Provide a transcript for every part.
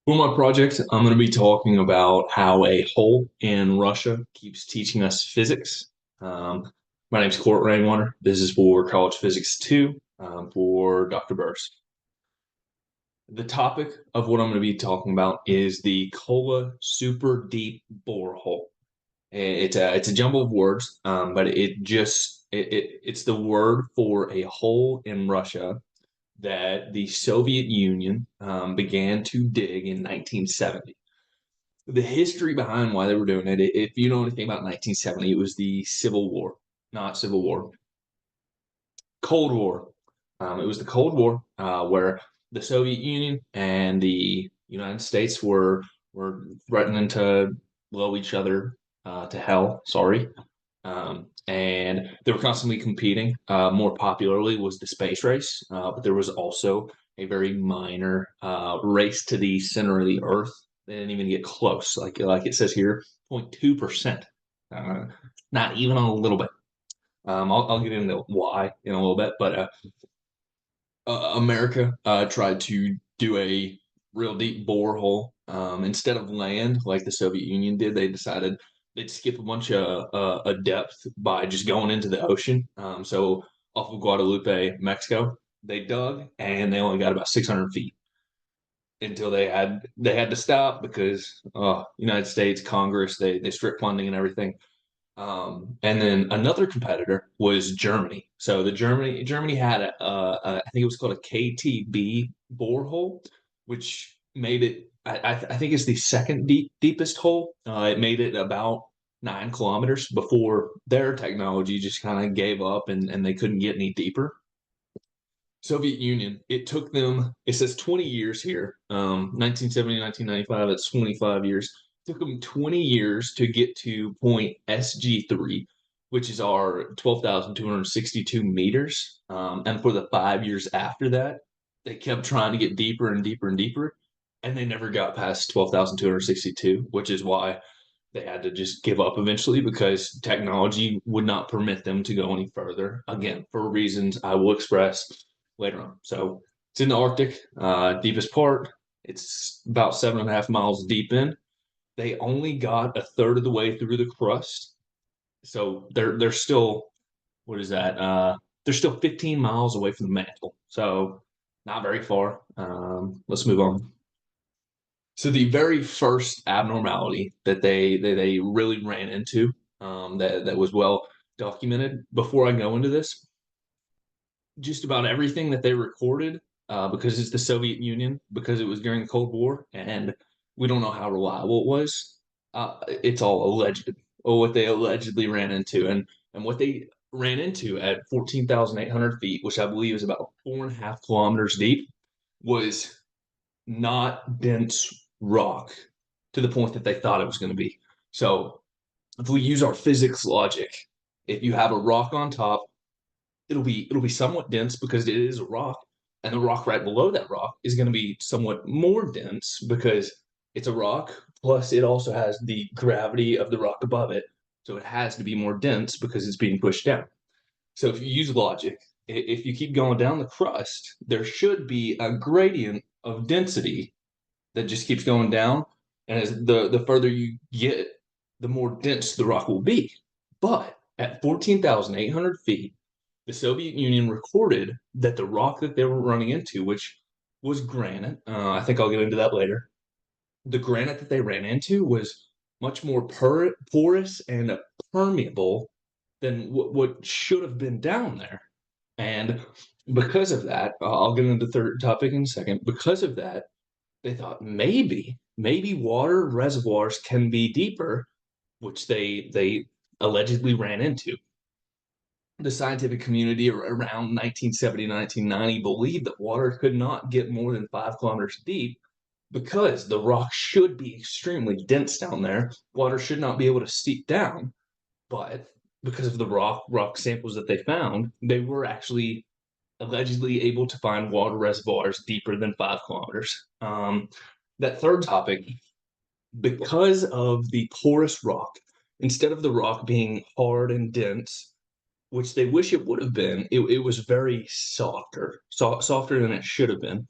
For my project, I'm going to be talking about how a hole in Russia keeps teaching us physics. Um, my name's Cort Rainwater. This is for College Physics 2 for Dr. Burris. The topic of what I'm going to be talking about is the Kola Superdeep Borehole. It's a jumble of words, but it's the word for a hole in Russia that the Soviet Union began to dig in 1970. The history behind why they were doing it, if you know anything about 1970, it was the Civil War, not Civil War, Cold War. It was the Cold War where the Soviet Union and the United States were threatening to blow each other to hell. Sorry, and they were constantly competing. More popularly was the space race, but there was also a very minor race to the center of the Earth. They didn't even get close, like it says here, 0.2%. Uh, Not even a little bit. I'll get into why in a little bit, but America tried to do a real deep borehole. Instead of land like the Soviet Union did, they decided they'd skip a bunch of a depth by just going into the ocean. So off of Guadalupe, Mexico, they dug and they only got about 600 feet until they had to stop because United States Congress they stripped funding and everything. And then another competitor was Germany. So Germany had I think it was called a KTB borehole, which made it I think it's the second deepest hole. It made it about 9 kilometers before their technology just kind of gave up and they couldn't get any deeper. Soviet Union, it took them, it says 20 years here, 1970, 1995, it's 25 years. It took them 20 years to get to point SG3, which is our 12,262 meters. And for the 5 years after that, they kept trying to get deeper and deeper and deeper, and they never got past 12,262, which is why they had to just give up eventually because technology would not permit them to go any further. Again, for reasons I will express later on. So it's in the Arctic, deepest part. It's about 7.5 miles deep in. They only got a third of the way through the crust, so they're still what is that? They're still 15 miles away from the mantle, so not very far. Let's move on. So the very first abnormality that they really ran into that was well documented. Before I go into this, just about everything that they recorded, because it's the Soviet Union, because it was during the Cold War, and we don't know how reliable it was. It's all alleged, or what they allegedly ran into, and what they ran into at 14,800 feet, which I believe is about 4.5 kilometers deep, was not dense rock to the point that they thought it was going to be. So if we use our physics logic, if you have a rock on top, it'll be somewhat dense because it is a rock, and the rock right below that rock is going to be somewhat more dense because it's a rock. Plus, it also has the gravity of the rock above it, so it has to be more dense because it's being pushed down. So if you use logic, if you keep going down the crust, there should be a gradient of density that just keeps going down. And as the further you get, the more dense the rock will be. But at 14,800 feet, the Soviet Union recorded that the rock that they were running into, which was granite, I think I'll get into that later. The granite that they ran into was much more porous and permeable than what should have been down there. And because of that, I'll get into the third topic in a second. Because of that, they thought maybe water reservoirs can be deeper, which they allegedly ran into. The scientific community around 1970 1990 believed that water could not get more than 5 kilometers deep because the rock should be extremely dense down there. Water should not be able to seep down, but because of the rock samples that they found, they were actually allegedly able to find water reservoirs deeper than 5 kilometers. That third topic, because of the porous rock, instead of the rock being hard and dense, which they wish it would have been, it was very softer than it should have been.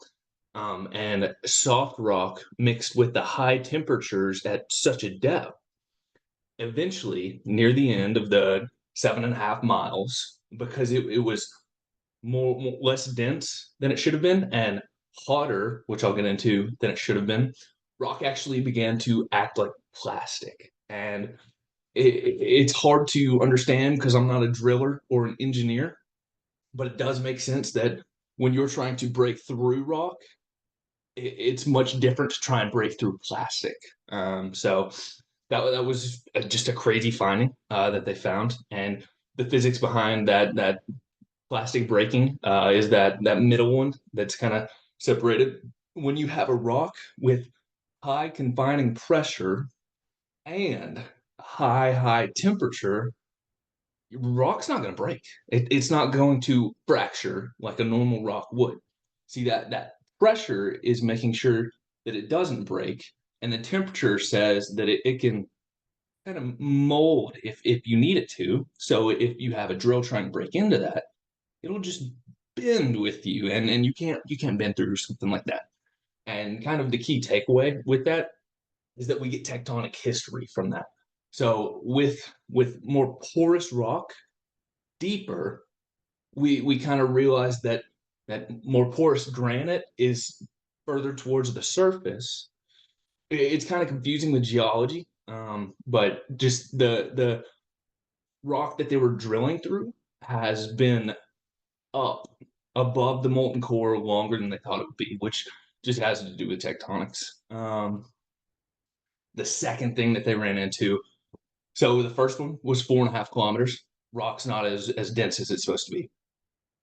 And soft rock mixed with the high temperatures at such a depth. Eventually, near the end of the 7.5 miles, because it was less dense than it should have been and hotter, which I'll get into, than it should have been, rock actually began to act like plastic. And it's hard to understand because I'm not a driller or an engineer, but it does make sense that when you're trying to break through rock, it's much different to try and break through plastic. So that was just a crazy finding that they found, and the physics behind that plastic breaking is that middle one that's kind of separated. When you have a rock with high confining pressure and high temperature, rock's not going to break. It's not going to fracture like a normal rock would. See that pressure is making sure that it doesn't break, and the temperature says that it can kind of mold if you need it to. So if you have a drill trying to break into that, it'll just bend with you, and you can't bend through something like that. And kind of the key takeaway with that is that we get tectonic history from that. So with more porous rock, deeper, we kind of realize that more porous granite is further towards the surface. It's kind of confusing the geology, but just the rock that they were drilling through has been up above the molten core longer than they thought it would be, which just has to do with tectonics. The second thing that they ran into, so the first one was 4.5 kilometers. Rock's not as dense as it's supposed to be.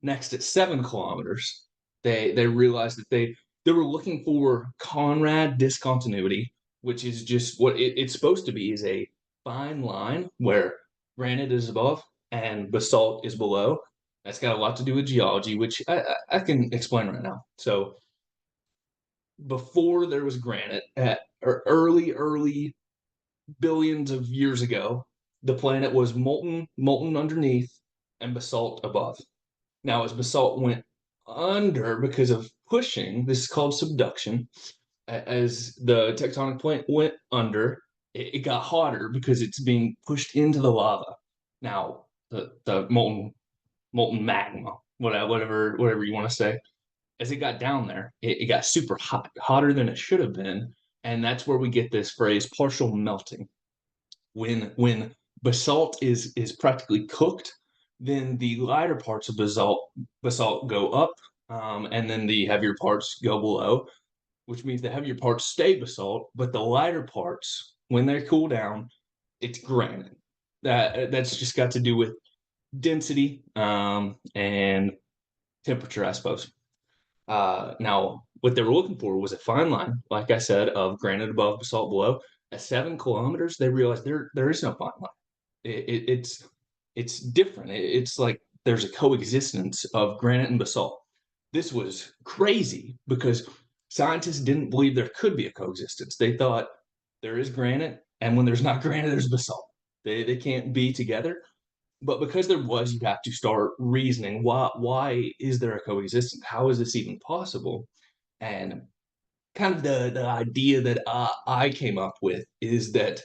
Next, at 7 kilometers, they realized that they were looking for Conrad discontinuity, which is just what it's supposed to be, is a fine line where granite is above and basalt is below. That's got a lot to do with geology, which I can explain right now. So before there was granite, at early billions of years ago, the planet was molten underneath and basalt above. Now, as basalt went under because of pushing, this is called subduction. As the tectonic plate went under, it got hotter because it's being pushed into the lava. Now, the molten magma, whatever you want to say, as it got down there, it got super hot, hotter than it should have been, and that's where we get this phrase partial melting. When basalt is practically cooked, then the lighter parts of basalt go up, and then the heavier parts go below, which means the heavier parts stay basalt, but the lighter parts, when they cool down, it's granite. That's just got to do with density and temperature, I suppose. Now, what they were looking for was a fine line, like I said, of granite above, basalt below. At 7 kilometers, they realized there is no fine line. It's different. It's like there's a coexistence of granite and basalt. This was crazy because scientists didn't believe there could be a coexistence. They thought there is granite, and when there's not granite, there's basalt. They can't be together. But because there was, you have to start reasoning, why is there a coexistence? How is this even possible? And kind of the idea that I came up with is that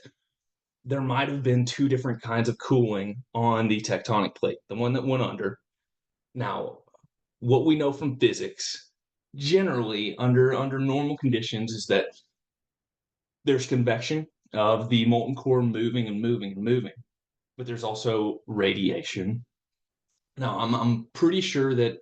there might have been two different kinds of cooling on the tectonic plate. The one that went under. Now, what we know from physics, generally under normal conditions, is that there's convection of the molten core moving and moving and moving, but there's also radiation. Now, I'm pretty sure that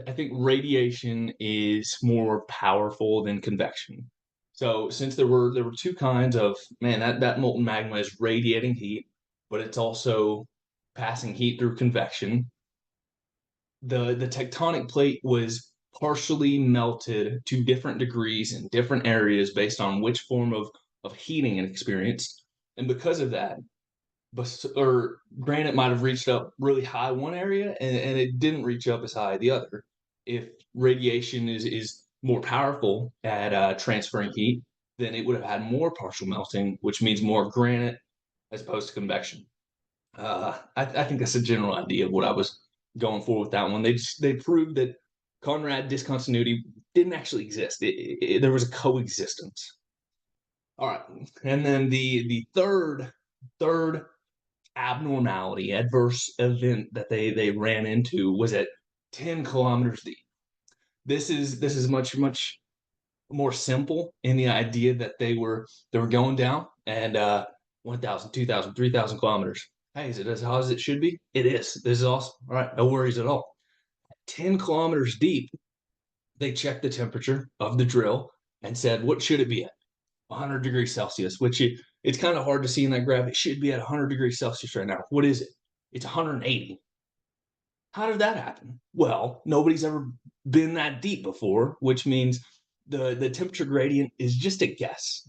I think radiation is more powerful than convection. So since there were two kinds of, man, that molten magma is radiating heat, but it's also passing heat through convection. The tectonic plate was partially melted to different degrees in different areas based on which form of heating it experienced. And because of that, or granite might have reached up really high one area, and it didn't reach up as high the other. If radiation is more powerful at transferring heat, then it would have had more partial melting, which means more granite as opposed to convection. I think that's a general idea of what I was going for with that one. They proved that Conrad discontinuity didn't actually exist. There was a coexistence. All right, and then the third abnormality, adverse event that they ran into was at 10 kilometers deep. This is much more simple in the idea that they were going down and 1,000, 2,000, 3,000 kilometers. Hey, is it as hot as it should be? It is. This is awesome. All right, no worries at all. 10 kilometers deep, they checked the temperature of the drill and said, what should it be at? 100 degrees Celsius, which it's kind of hard to see in that graph. It should be at 100 degrees Celsius right now. What is it? It's 180. How did that happen? Well, nobody's ever been that deep before, which means the temperature gradient is just a guess.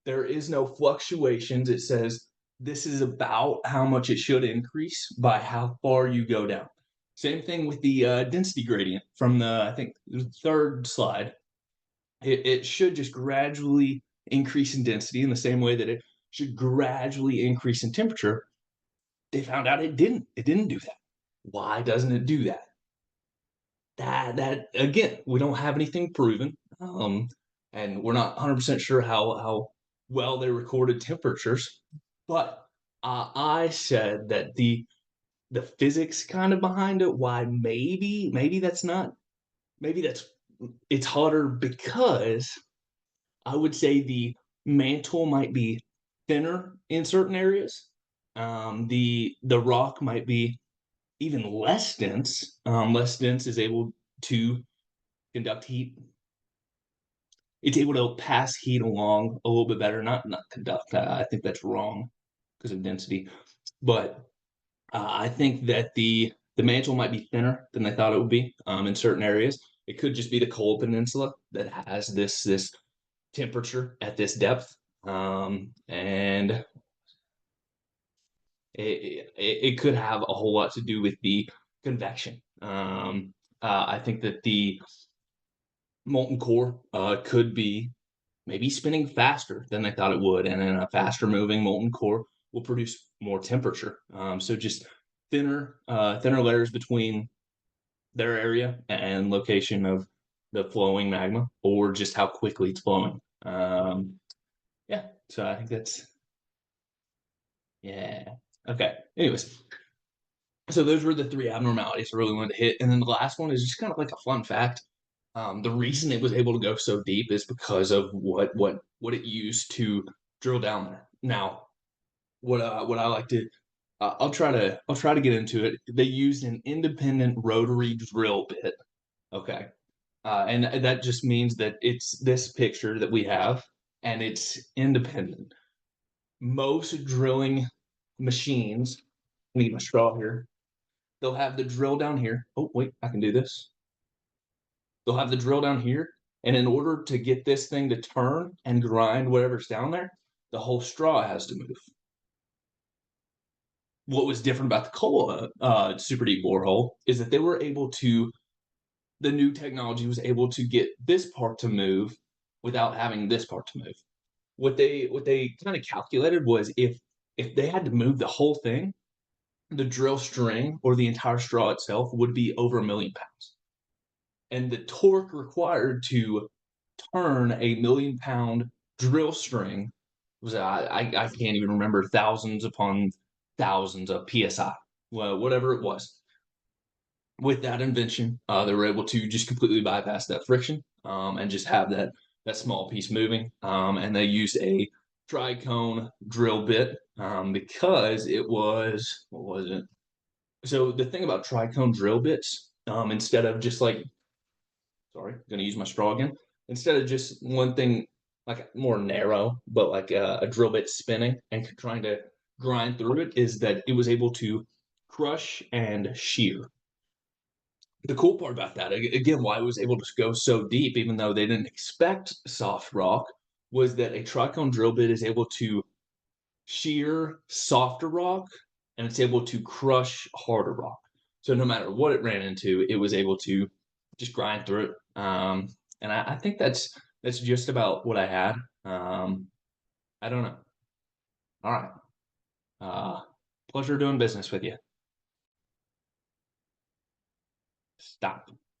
There is no fluctuations. It says this is about how much it should increase by how far you go down. Same thing with the density gradient from the, I think, third slide. It should just gradually increase in density in the same way that it should gradually increase in temperature. They found out it didn't. It didn't do that. Why doesn't it do that? That again, we don't have anything proven, and we're not 100% sure how well they recorded temperatures. But I said that the physics kind of behind it, why maybe that's not, maybe that's, it's hotter because I would say the mantle might be thinner in certain areas. The rock might be even less dense. Less dense is able to conduct heat. It's able to pass heat along a little bit better. Not conduct. I think that's wrong because of density. But I think that the mantle might be thinner than they thought it would be in certain areas. It could just be the Kola Peninsula that has this temperature at this depth, and it could have a whole lot to do with the convection. I think that the molten core could be maybe spinning faster than they thought it would, and then a faster moving molten core will produce more temperature. So just thinner layers between their area and location of the flowing magma, or just how quickly it's flowing. Yeah, so I think that's, yeah. Okay. Anyways, so those were the three abnormalities I really wanted to hit, and then the last one is just kind of like a fun fact. The reason it was able to go so deep is because of what it used to drill down there. Now, what I like to I'll try to get into it. They used an independent rotary drill bit. Okay, and that just means that it's this picture that we have, and it's independent. Most drilling machines, I need my straw here. They'll have the drill down here. Oh wait, I can do this. They'll have the drill down here, and in order to get this thing to turn and grind whatever's down there, the whole straw has to move. What was different about the Kola Superdeep borehole is that they were able to, the new technology was able to get this part to move without having this part to move. What they kind of calculated was if they had to move the whole thing, the drill string or the entire straw itself would be over 1,000,000 pounds. And the torque required to turn a 1,000,000 pound drill string was, I can't even remember, thousands upon thousands of psi, well, whatever it was. With that invention, they were able to just completely bypass that friction, and just have that small piece moving. And they used a tricone drill bit, because it was, what was it? So the thing about tricone drill bits, instead of just like, sorry, going to use my straw again. Instead of just one thing, like more narrow, but like a drill bit spinning and trying to grind through it, is that it was able to crush and shear. The cool part about that, again, why it was able to go so deep, even though they didn't expect soft rock, was that a tricone drill bit is able to shear softer rock, and it's able to crush harder rock. So no matter what it ran into, it was able to just grind through it. And I think that's just about what I had. I don't know. All right. Pleasure doing business with you. Stop.